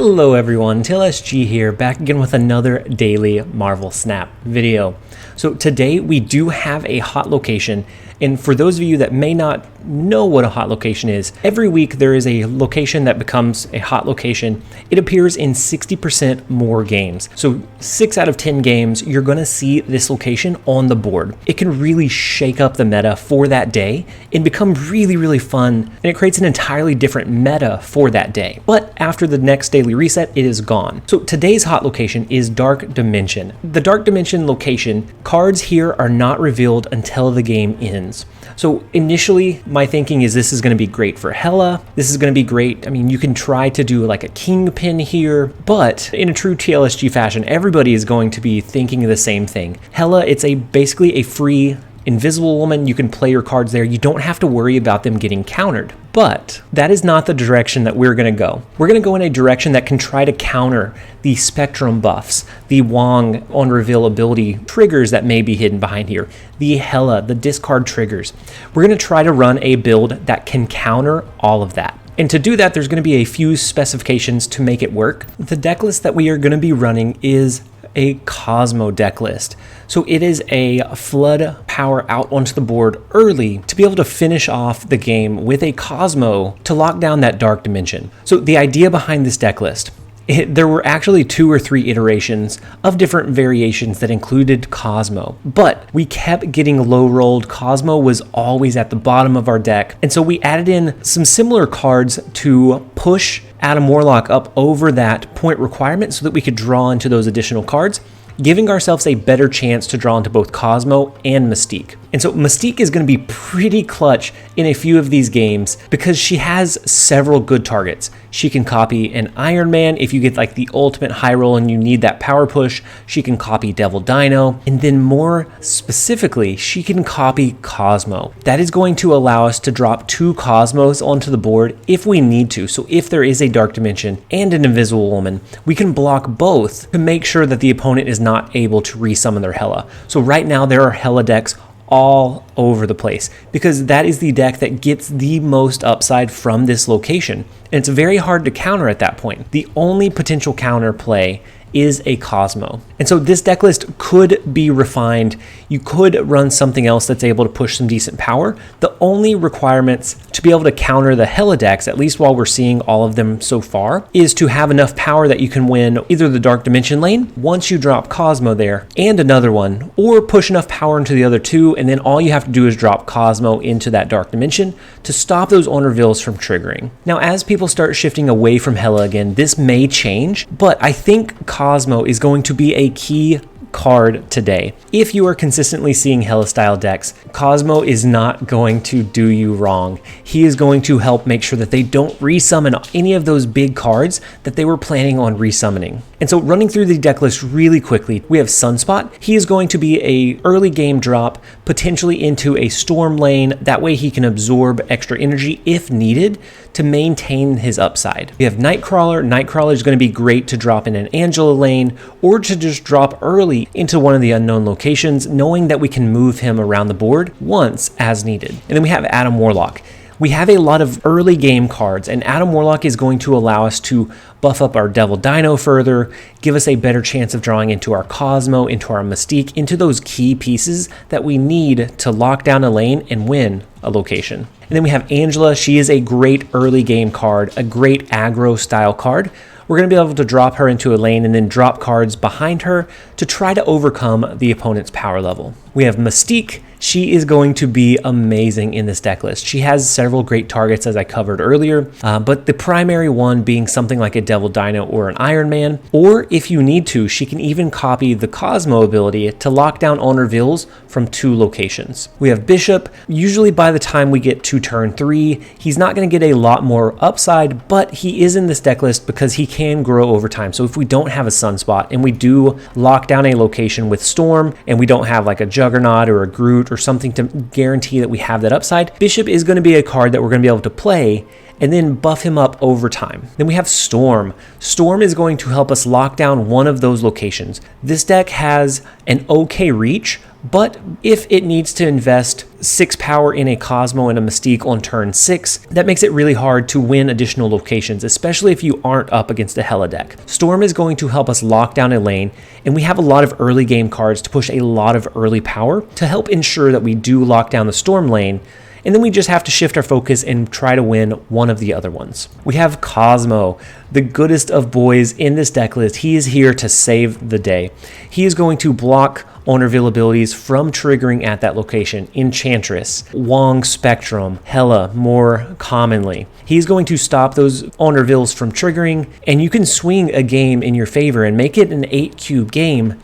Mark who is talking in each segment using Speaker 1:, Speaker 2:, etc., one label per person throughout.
Speaker 1: Hello everyone, TLSG here, back again with another daily Marvel Snap video. So today we do have a hot location, and for those of you that may not know what a hot location is, every week there is a location that becomes a hot location. It appears in 60% more games. So 6 out of 10 games, you're gonna see this location on the board. It can really shake up the meta for that day and become really fun, and it creates an entirely different meta for that day. But after the next daily reset, it is gone. So today's hot location is Dark Dimension. The Dark Dimension location, cards here are not revealed until the game ends. So initially, my thinking is this is going to be great for Hela. This is going to be great. I mean, you can try to do like a kingpin here, but in a true TLSG fashion, everybody is going to be thinking the same thing. Hela, it's basically a free invisible woman. You can play your cards there. You don't have to worry about them getting countered. But that is not the direction that we're going to go. We're going to go in a direction that can try to counter the spectrum buffs, the Wong on reveal ability triggers that may be hidden behind here, the Hela, the discard triggers. We're going to try to run a build that can counter all of that. And to do that, there's going to be a few specifications to make it work. The deck list that we are going to be running is a Cosmo deck list. So it is a flood power out onto the board early to be able to finish off the game with a Cosmo to lock down that Dark Dimension. So the idea behind this deck list, there were actually 2 or 3 iterations of different variations that included Cosmo, but we kept getting low rolled. Cosmo was always at the bottom of our deck, and so we added in some similar cards to push Adam Warlock up over that point requirement so that we could draw into those additional cards, giving ourselves a better chance to draw into both Cosmo and Mystique. And so Mystique is going to be pretty clutch in a few of these games because she has several good targets. She can copy an Iron Man if you get like the ultimate high roll and you need that power push. She can copy Devil Dino, and then more specifically, she can copy Cosmo. That is going to allow us to drop 2 Cosmos onto the board if we need to. So if there is a Dark Dimension and an Invisible Woman, we can block both to make sure that the opponent is not able to resummon their Hela. So right now there are Hela decks all over the place because that is the deck that gets the most upside from this location, and it's very hard to counter at that point. The only potential counter play is a Cosmo. And so this deck list could be refined. You could run something else that's able to push some decent power. The only requirements to be able to counter the Hela decks, at least while we're seeing all of them so far, is to have enough power that you can win either the Dark Dimension lane once you drop Cosmo there and another one, or push enough power into the other 2, and then all you have to do is drop Cosmo into that Dark Dimension to stop those on reveals from triggering. Now, as people start shifting away from Hela again, this may change, but I think Cosmo is going to be a key card today. If you are consistently seeing Hela style decks, Cosmo is not going to do you wrong. He is going to help make sure that they don't resummon any of those big cards that they were planning on resummoning. And so running through the deck list really quickly, we have Sunspot. He is going to be a early game drop, potentially into a Storm lane. That way he can absorb extra energy if needed to maintain his upside. We have Nightcrawler. Nightcrawler is going to be great to drop in an Angela lane or to just drop early into one of the unknown locations, knowing that we can move him around the board once as needed. And then we have Adam Warlock. We have a lot of early game cards, and Adam Warlock is going to allow us to buff up our Devil Dino further, give us a better chance of drawing into our Cosmo, into our Mystique, into those key pieces that we need to lock down a lane and win a location. And then we have Angela. She is a great early game card, a great aggro style card. We're going to be able to drop her into a lane and then drop cards behind her to try to overcome the opponent's power level. We have Mystique. She is going to be amazing in this deck list. She has several great targets, as I covered earlier, but the primary one being something like a Devil Dino or an Iron Man, or if you need to, she can even copy the Cosmo ability to lock down on reveals from 2 locations. We have Bishop. Usually by the time we get to turn 3, he's not going to get a lot more upside, but he is in this deck list because he can grow over time. So if we don't have a Sunspot and we do lock down a location with Storm and we don't have like a Juggernaut or a Groot or something to guarantee that we have that upside, Bishop is going to be a card that we're going to be able to play and then buff him up over time. Then we have Storm. Storm is going to help us lock down one of those locations. This deck has an okay reach, But if it needs to invest 6 power in a Cosmo and a Mystique on turn 6, that makes it really hard to win additional locations, especially if you aren't up against a Hela deck. Storm is going to help us lock down a lane, and we have a lot of early game cards to push a lot of early power to help ensure that we do lock down the Storm lane, and then we just have to shift our focus and try to win one of the other ones. We have Cosmo, the goodest of boys in this deck list. He is here to save the day. He is going to block on reveal abilities from triggering at that location. Enchantress, Wong Spectrum, Hela more commonly. He's going to stop those on reveals from triggering, and you can swing a game in your favor and make it an 8-cube game.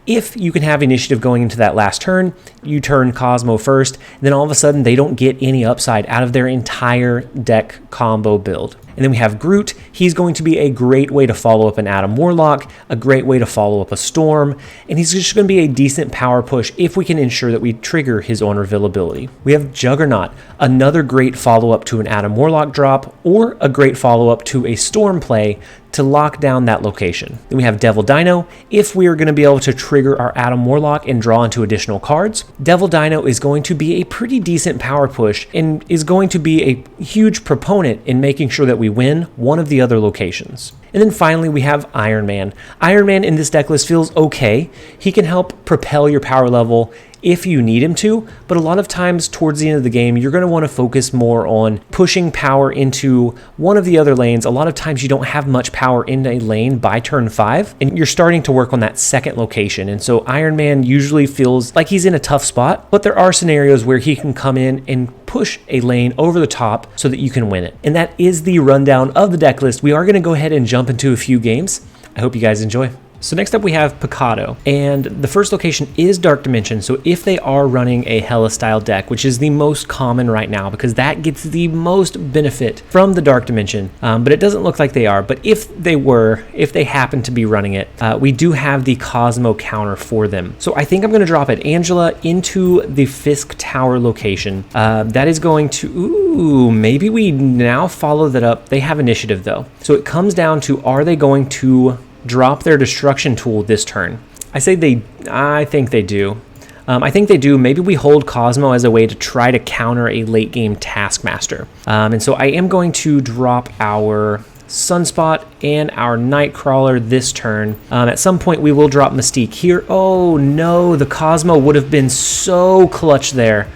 Speaker 1: If you can have initiative going into that last turn, you turn Cosmo first, then all of a sudden they don't get any upside out of their entire deck combo build. And then we have Groot. He's going to be a great way to follow up an Adam Warlock, a great way to follow up a Storm, and he's just going to be a decent power push if we can ensure that we trigger his on reveal ability. We have Juggernaut, another great follow-up to an Adam Warlock drop, or a great follow-up to a Storm play to lock down that location. Then we have Devil Dino. If we are going to be able to trigger our Adam Warlock and draw into additional cards, Devil Dino is going to be a pretty decent power push and is going to be a huge proponent in making sure that we win one of the other locations. And then finally, we have Iron Man. Iron Man in this deck list feels okay. He can help propel your power level if you need him to, but a lot of times towards the end of the game, you're going to want to focus more on pushing power into one of the other lanes. A lot of times you don't have much power in a lane by turn 5, and you're starting to work on that second location. And so Iron Man usually feels like he's in a tough spot, but there are scenarios where he can come in and push a lane over the top so that you can win it. And that is the rundown of the deck list. We are going to go ahead and jump into a few games. I hope you guys enjoy. So next up we have Picado, and the first location is Dark Dimension. So if they are running a Hela style deck, which is the most common right now because that gets the most benefit from the Dark Dimension, but it doesn't look like they are. But if they happen to be running it, we do have the Cosmo counter for them. So I think I'm going to drop it Angela into the Fisk Tower location. That is going to, maybe we now follow that up. They have initiative though. So it comes down to, are they going to drop their destruction tool this turn? I think they do. I think they do. Maybe we hold Cosmo as a way to try to counter a late game Taskmaster. And so I am going to drop our Sunspot and our Nightcrawler this turn. At some point we will drop Mystique here. Oh no, the Cosmo would have been so clutch there.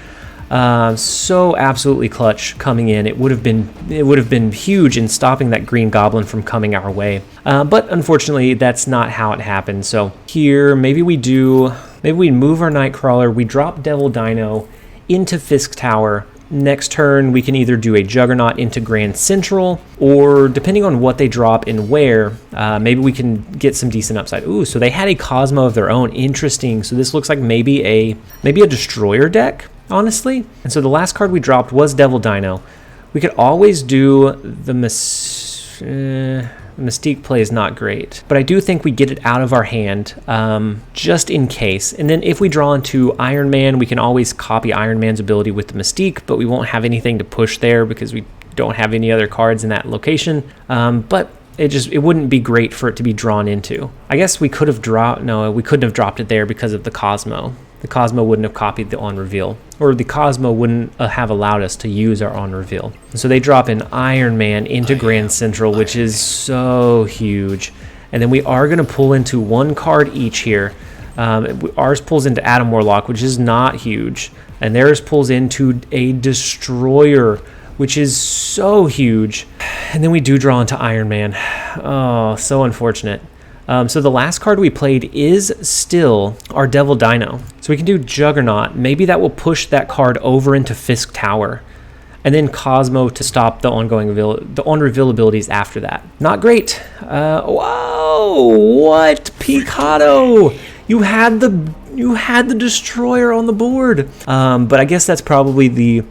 Speaker 1: So absolutely clutch coming in. It would have been huge in stopping that Green Goblin from coming our way. But unfortunately, that's not how it happened. So here, maybe we move our Nightcrawler, we drop Devil Dino into Fisk Tower. Next turn, we can either do a Juggernaut into Grand Central, or depending on what they drop and where, maybe we can get some decent upside. Ooh, so they had a Cosmo of their own. Interesting. So this looks like maybe a Destroyer deck, honestly. And so the last card we dropped was Devil Dino. We could always do the Mystique play is not great, but I do think we get it out of our hand just in case. And then if we draw into Iron Man, we can always copy Iron Man's ability with the Mystique, but we won't have anything to push there because we don't have any other cards in that location. But it wouldn't be great for it to be drawn into. I guess we could have we couldn't have dropped it there because of the Cosmo. The Cosmo wouldn't have copied the on reveal, or the Cosmo wouldn't have allowed us to use our on reveal. So they drop an Iron Man into Grand Central, which is so huge. And then we are going to pull into one card each here. Ours pulls into Adam Warlock, which is not huge. And theirs pulls into a Destroyer, which is so huge. And then we do draw into Iron Man. Oh, so unfortunate. So the last card we played is still our Devil Dino. So we can do Juggernaut. Maybe that will push that card over into Fisk Tower. And then Cosmo to stop the on-reveal abilities after that. Not great. Whoa! What? Picado! You had the Destroyer on the board. But I guess that's probably the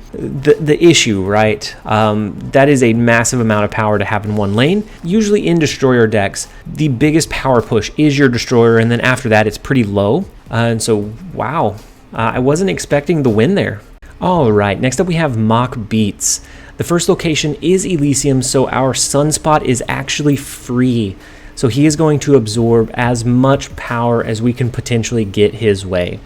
Speaker 1: issue, right? That is a massive amount of power to have in one lane. Usually in Destroyer decks, the biggest power push is your Destroyer, and then after that, it's pretty low. And so, wow. I wasn't expecting the win there. All right, next up we have Mock Beats. The first location is Elysium, so our Sunspot is actually free. So he is going to absorb as much power as we can potentially get his way.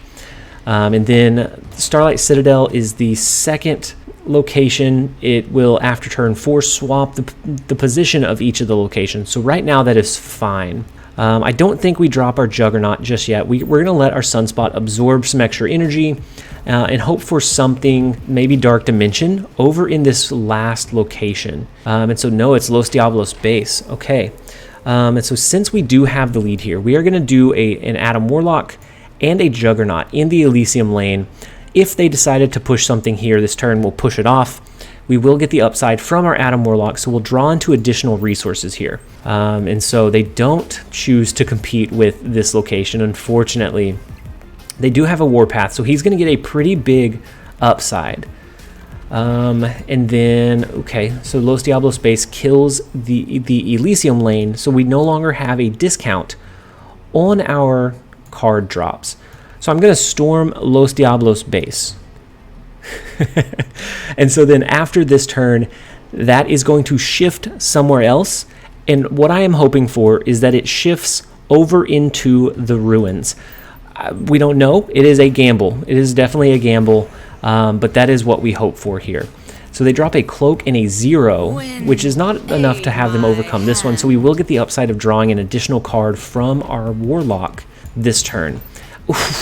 Speaker 1: And then Starlight Citadel is the second location. It will, after turn 4, swap the position of each of the locations. So right now that is fine. I don't think we drop our Juggernaut just yet. We're going to let our Sunspot absorb some extra energy and hope for something, maybe Dark Dimension, over in this last location. And so no, it's Los Diablos base. Okay. And so since we do have the lead here, we are going to do an Adam Warlock and a Juggernaut in the Elysium lane. If they decided to push something here this turn, we'll push it off. We will get the upside from our Adam Warlock, so we'll draw into additional resources here. And so they don't choose to compete with this location, unfortunately. They do have a Warpath, so he's going to get a pretty big upside. And then, okay, so Los Diablos base kills the Elysium lane, so we no longer have a discount on our card drops. So I'm going to storm Los Diablos base. And so then after this turn, that is going to shift somewhere else. And what I am hoping for is that it shifts over into the ruins. We don't know. It is a gamble. It is definitely a gamble, but that is what we hope for here. So they drop a cloak and a 0, which is not enough to have them overcome this one. So we will get the upside of drawing an additional card from our Warlock this turn.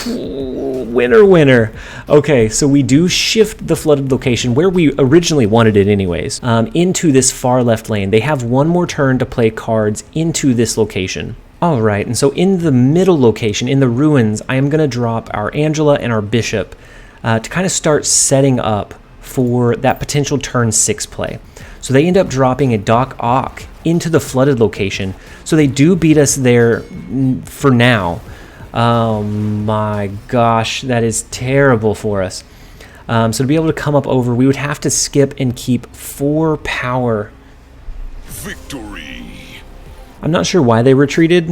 Speaker 1: Winner, winner. Okay, so we do shift the flooded location where we originally wanted it anyways, into this far left lane. They have one more turn to play cards into this location. All right, and so in the middle location, in the ruins, I am going to drop our Angela and our Bishop to kind of start setting up for that potential turn 6 play. So they end up dropping a Doc Ock into the flooded location. So they do beat us there for now. Oh my gosh, that is terrible for us. So to be able to come up over, we would have to skip and keep 4 power.
Speaker 2: Victory.
Speaker 1: I'm not sure why they retreated.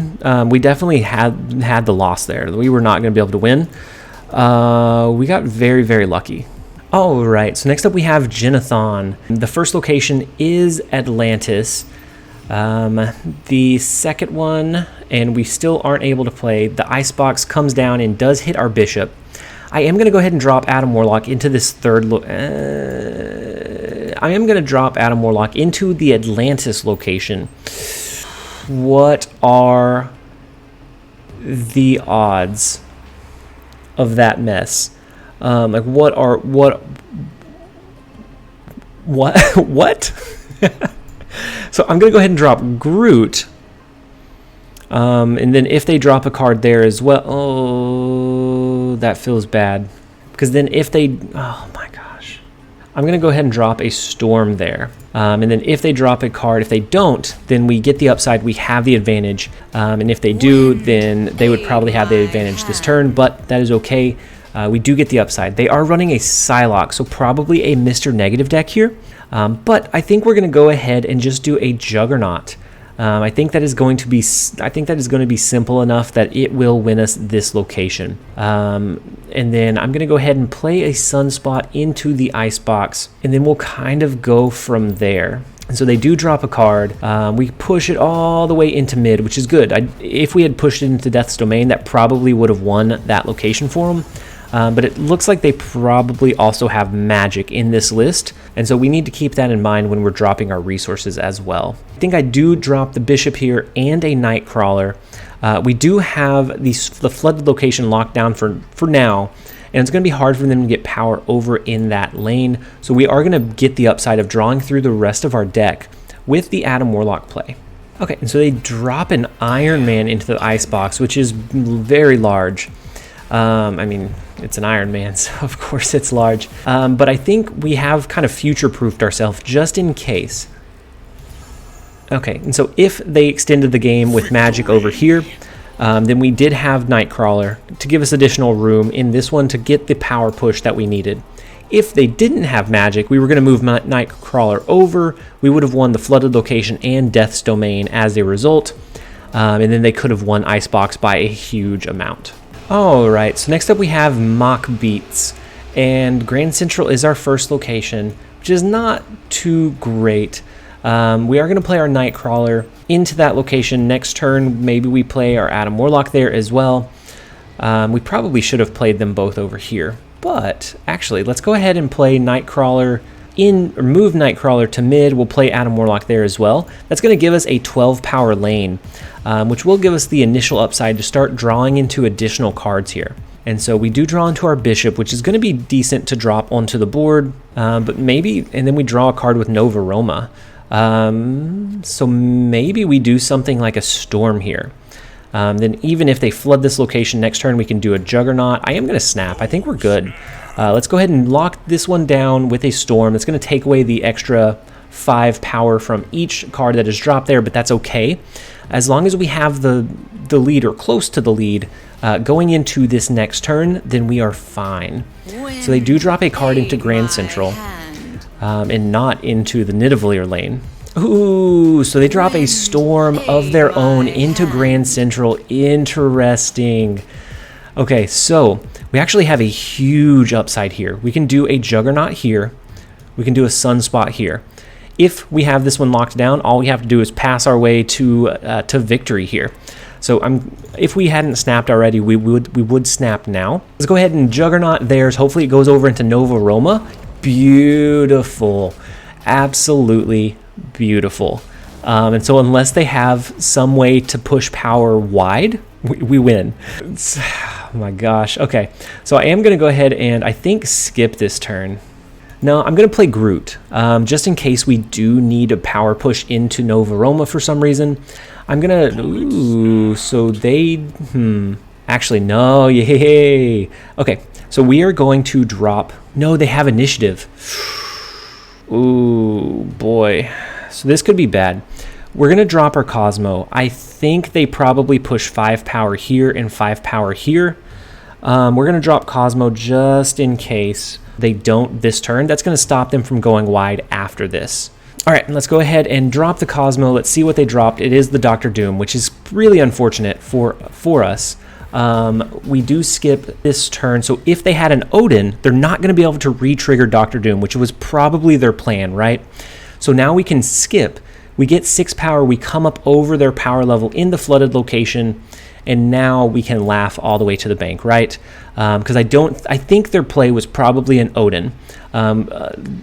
Speaker 1: We definitely had the loss there. We were not going to be able to win. We got very, very lucky. All right, so next up we have Genathon. The first location is Atlantis. The second one, and we still aren't able to play. The Icebox comes down and does hit our Bishop. I am going to go ahead and drop Adam Warlock into this third I am going to drop Adam Warlock into the Atlantis location. What are the odds of that mess? Like what So I'm going to go ahead and drop Groot. And then if they drop a card there as well, oh, that feels bad. Because then if they, oh my gosh. I'm going to go ahead and drop a Storm there. And then if they drop a card, if they don't, then we get the upside, we have the advantage. And if they do, then they would probably have the advantage this turn, but that is okay. We do get the upside. They are running a Psylocke, so probably a Mr. Negative deck here. But I think we're going to go ahead and just do a Juggernaut. I think that is going to be simple enough that it will win us this location. And then I'm going to go ahead and play a Sunspot into the Icebox, and then we'll kind of go from there. And so they do drop a card. We push it all the way into mid, which is good. If we had pushed it into Death's Domain, that probably would have won that location for them. But it looks like they probably also have magic in this list, and so we need to keep that in mind when we're dropping our resources as well. I think I do drop the Bishop here and a Nightcrawler. We do have the flooded location locked down for now, and it's going to be hard for them to get power over in that lane, so we are going to get the upside of drawing through the rest of our deck with the Adam Warlock play. Okay, and so they drop an Iron Man into the Icebox, which is very large. I mean, it's an Iron Man, so of course it's large. But I think we have kind of future-proofed ourselves just in case. Okay, and so if they extended the game with magic over here, then we did have Nightcrawler to give us additional room in this one to get the power push that we needed. If they didn't have magic, we were going to move Nightcrawler over. We would have won the flooded location and Death's Domain as a result. And then they could have won Icebox by a huge amount. Alright, so next up we have Mock Beats, and Grand Central is our first location, which is not too great. We are going to play our Nightcrawler into that location next turn. Maybe we play our Adam Warlock there as well. We probably should have played them both over here. But actually, let's go ahead and play Nightcrawler or move Nightcrawler to mid. We'll play Adam Warlock there as well. That's going to give us a 12 power lane, which will give us the initial upside to start drawing into additional cards here. And so we do draw into our Bishop, which is going to be decent to drop onto the board, but maybe, and then we draw a card with Nova Roma. So maybe we do something like a Storm here. Then even if they flood this location next turn, we can do a Juggernaut. I am going to snap. I think we're good. Let's go ahead and lock this one down with a Storm. It's going to take away the extra 5 power from each card that is dropped there, but that's okay. As long as we have the lead or close to the lead going into this next turn, then we are fine. So they do drop a card into Grand Central and not into the Nidavellir lane. Ooh, so they drop a Storm of their own into Grand Central. Interesting. Okay, so we actually have a huge upside here. We can do a Juggernaut here. We can do a Sunspot here. If we have this one locked down, all we have to do is pass our way to victory here. So if we hadn't snapped already, we would snap now. Let's go ahead and Juggernaut theirs. Hopefully it goes over into Nova Roma. Beautiful. Absolutely beautiful. And so unless they have some way to push power wide, we win. Oh my gosh. Okay, so I am going to go ahead and I think skip this turn. No, I'm going to play Groot, just in case we do need a power push into Nova Roma for some reason. I'm going to... Ooh, so they... Actually, no. Yay. Okay, so we are going to drop... No, they have initiative. Ooh, boy. So this could be bad. We're going to drop our Cosmo. I think they probably push 5 power here and 5 power here. We're going to drop Cosmo just in case they don't this turn. That's going to stop them from going wide after this. All right, let's go ahead and drop the Cosmo. Let's see what they dropped. It is the Dr. Doom, which is really unfortunate for us. We do skip this turn, so if they had an Odin, they're not going to be able to re-trigger Dr. Doom, which was probably their plan, right? So now we can skip. We get 6 power, we come up over their power level in the flooded location, and now we can laugh all the way to the bank, right? Because I think their play was probably an Odin.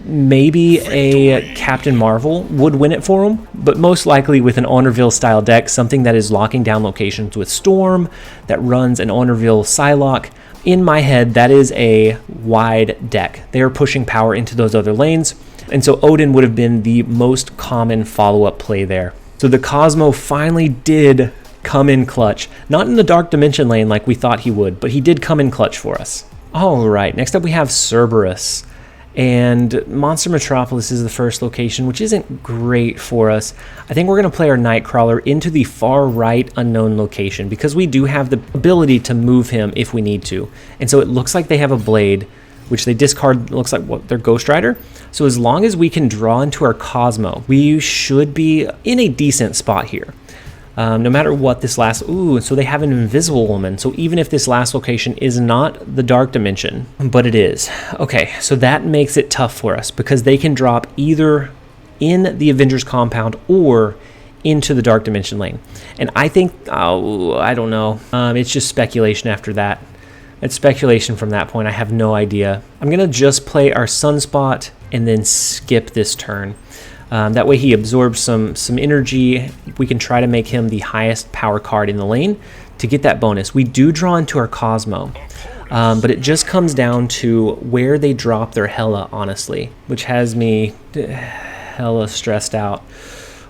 Speaker 1: Maybe a Captain Marvel would win it for them, but most likely with an Honorville style deck, something that is locking down locations with Storm, that runs an Honorville Psylocke. In my head, that is a wide deck. They are pushing power into those other lanes, and so Odin would have been the most common follow-up play there. So the Cosmo finally did come in clutch. Not in the Dark Dimension lane like we thought he would, but he did come in clutch for us. All right, next up we have Cerberus. And Monster Metropolis is the first location, which isn't great for us. I think we're going to play our Nightcrawler into the far right unknown location because we do have the ability to move him if we need to. And so it looks like they have a Blade, which they discard, looks like what, their Ghost Rider. So as long as we can draw into our Cosmo, we should be in a decent spot here. No matter what this last... Ooh, so they have an Invisible Woman. So even if this last location is not the Dark Dimension, but it is. Okay, so that makes it tough for us because they can drop either in the Avengers compound or into the Dark Dimension lane. And I think... Oh, I don't know. It's just speculation after that. It's speculation from that point. I have no idea. I'm going to just play our Sunspot and then skip this turn. That way he absorbs some energy. We can try to make him the highest power card in the lane to get that bonus. We do draw into our Cosmo, but it just comes down to where they drop their Hela, honestly, which has me hella stressed out.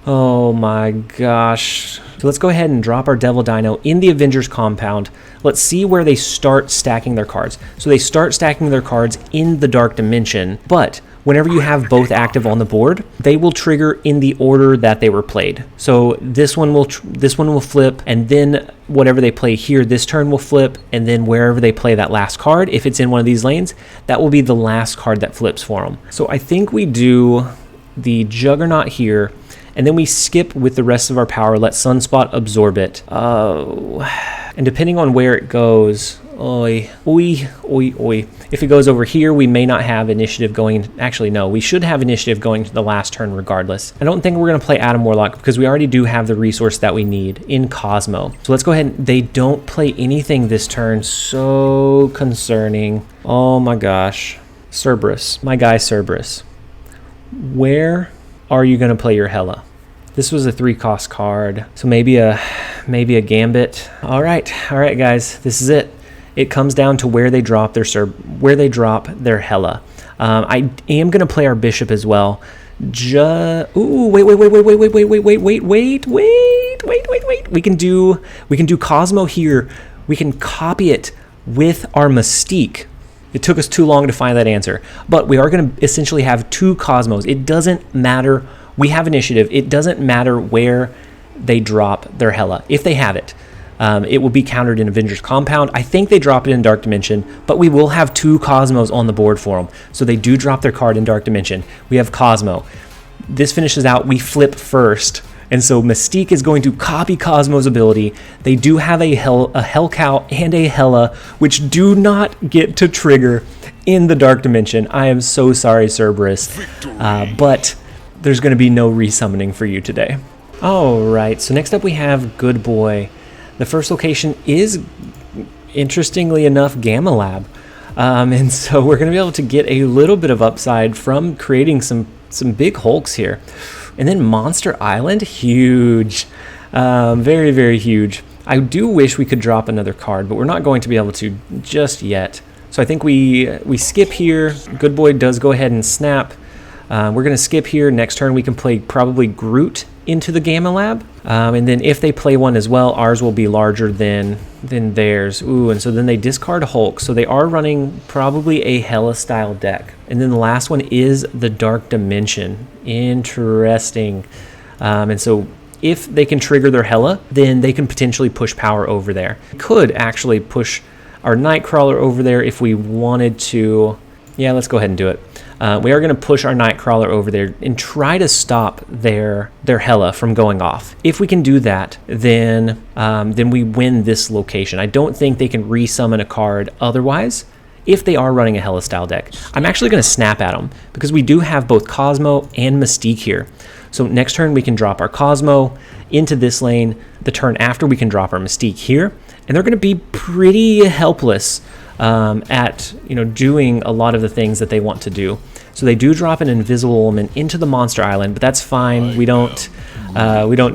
Speaker 1: Oh my gosh. So let's go ahead and drop our Devil Dino in the Avengers compound. Let's see where they start stacking their cards. So they start stacking their cards in the Dark Dimension, but whenever you have both active on the board, they will trigger in the order that they were played. So this one will flip, and then whatever they play here this turn will flip, and then wherever they play that last card, if it's in one of these lanes, that will be the last card that flips for them. So I think we do the Juggernaut here, and then we skip with the rest of our power, let Sunspot absorb it. And depending on where it goes, Oi, oi, oi, oi. If it goes over here, we may not have initiative going. Actually, no, we should have initiative going to the last turn regardless. I don't think we're going to play Adam Warlock because we already do have the resource that we need in Cosmo. So let's go ahead. They don't play anything this turn. So concerning. Oh my gosh. Cerberus. My guy Cerberus. Where are you going to play your Hela? This was a 3-cost card, so maybe a Gambit. All right, guys, this is it. It comes down to where they drop their Hela. I am gonna play our Bishop as well. Ooh, wait. We can do Cosmo here. We can copy it with our Mystique. It took us too long to find that answer, but we are going to essentially have 2 Cosmos. It doesn't matter. We have initiative. It doesn't matter where they drop their Hela. If they have it, it will be countered in Avengers Compound. I think they drop it in Dark Dimension, but we will have 2 Cosmos on the board for them. So they do drop their card in Dark Dimension. We have Cosmo. This finishes out. We flip first. And so Mystique is going to copy Cosmo's ability. They do have a Hellcow and a Hela, which do not get to trigger in the Dark Dimension. I am so sorry, Cerberus. But there's going to be no resummoning for you today. All right, so next up we have Good Boy. The first location is, interestingly enough, Gamma Lab. And so we're going to be able to get a little bit of upside from creating some big hulks here. And then Monster Island, huge. Very, very huge. I do wish we could drop another card, but we're not going to be able to just yet. So I think we skip here. Good Boy does go ahead and snap. We're going to skip here. Next turn we can play probably Groot into the Gamma Lab. And then if they play one as well, ours will be larger than theirs. Ooh, and so then they discard Hulk. So they are running probably a Hela style deck. And then the last one is the Dark Dimension. Interesting. And so if they can trigger their Hela, then they can potentially push power over there. Could actually push our Nightcrawler over there if we wanted to. Yeah, let's go ahead and do it. We are going to push our Nightcrawler over there and try to stop their Hela from going off. If we can do that, then we win this location. I don't think they can resummon a card otherwise if they are running a Hela style deck. I'm actually going to snap at them because we do have both Cosmo and Mystique here. So next turn we can drop our Cosmo into this lane. The turn after we can drop our Mystique here, and they're going to be pretty helpless at doing a lot of the things that they want to do. So they do drop an Invisible Woman into the Monster Island, but that's fine. We don't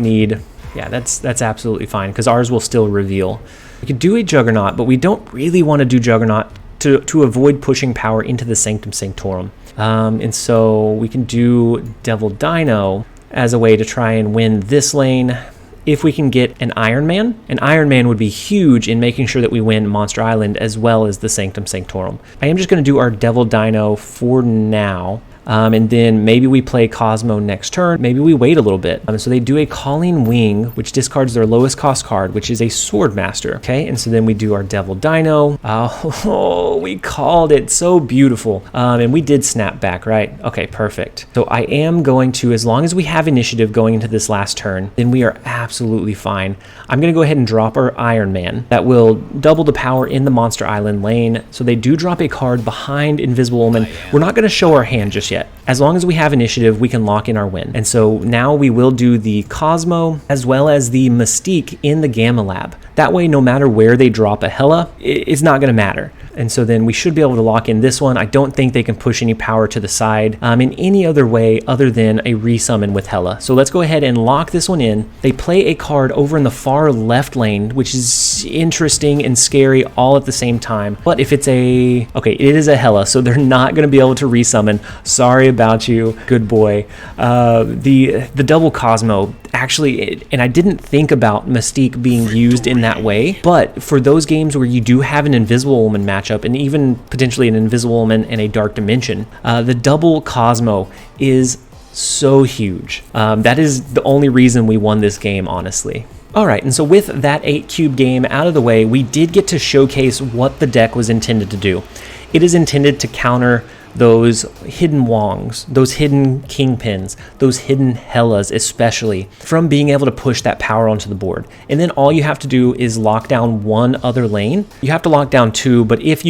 Speaker 1: need. Yeah, that's absolutely fine because ours will still reveal. We could do a Juggernaut, but we don't really want to do Juggernaut to avoid pushing power into the Sanctum Sanctorum. And so we can do Devil Dino as a way to try and win this lane. If we can get an Iron Man would be huge in making sure that we win Monster Island as well as the Sanctum Sanctorum. I am just going to do our Devil Dino for now. And then maybe we play Cosmo next turn. Maybe we wait a little bit. So they do a Calling Wing, which discards their lowest cost card, which is a Swordmaster. Okay, and so then we do our Devil Dino. Oh, we called it. So beautiful. And we did snap back, right? Okay, perfect. So I am going to, as long as we have initiative going into this last turn, then we are absolutely fine. I'm going to go ahead and drop our Iron Man. That will double the power in the Monster Island lane. So they do drop a card behind Invisible Woman. We're not going to show our hand just yet. As long as we have initiative, we can lock in our win. And so now we will do the Cosmo as well as the Mystique in the Gamma Lab. That way, no matter where they drop a Hela, it's not going to matter. And so then we should be able to lock in this one. I don't think they can push any power to the side in any other way other than a resummon with Hela. So let's go ahead and lock this one in. They play a card over in the far left lane, which is interesting and scary all at the same time. But if it's okay, it is a Hela, so they're not going to be able to resummon. Sorry about you, Good Boy. The double Cosmo, actually, and I didn't think about Mystique being used in that way, but for those games where you do have an Invisible Woman matchup and even potentially an Invisible Woman and a Dark Dimension, the double Cosmo is so huge. That is the only reason we won this game, honestly. All right, and so with that 8-cube game out of the way, we did get to showcase what the deck was intended to do. It is intended to counter those hidden Wongs, those hidden Kingpins, those hidden Helas especially, from being able to push that power onto the board. And then all you have to do is lock down one other lane. You have to lock down two, but if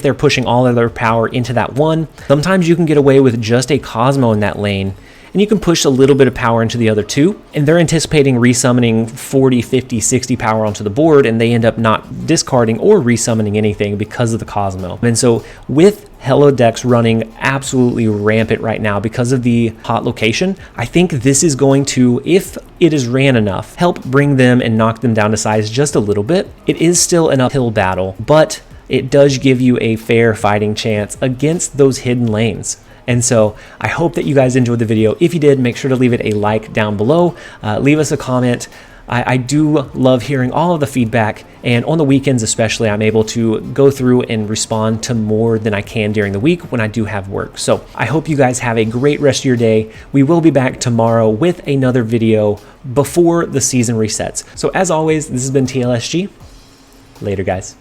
Speaker 1: they're pushing all of their power into that one, sometimes you can get away with just a Cosmo in that lane, and you can push a little bit of power into the other two, and they're anticipating resummoning 40, 50, 60 power onto the board, and they end up not discarding or resummoning anything because of the Cosmo. And so with Hela decks running absolutely rampant right now because of the hot location, I think this is going to, if it is ran enough, help bring them and knock them down to size just a little bit. It is still an uphill battle, but it does give you a fair fighting chance against those hidden lanes. And so I hope that you guys enjoyed the video. If you did, make sure to leave it a like down below. Leave us a comment. I do love hearing all of the feedback, and on the weekends especially, I'm able to go through and respond to more than I can during the week when I do have work. So I hope you guys have a great rest of your day. We will be back tomorrow with another video before the season resets. So as always, this has been TLSG. Later, guys.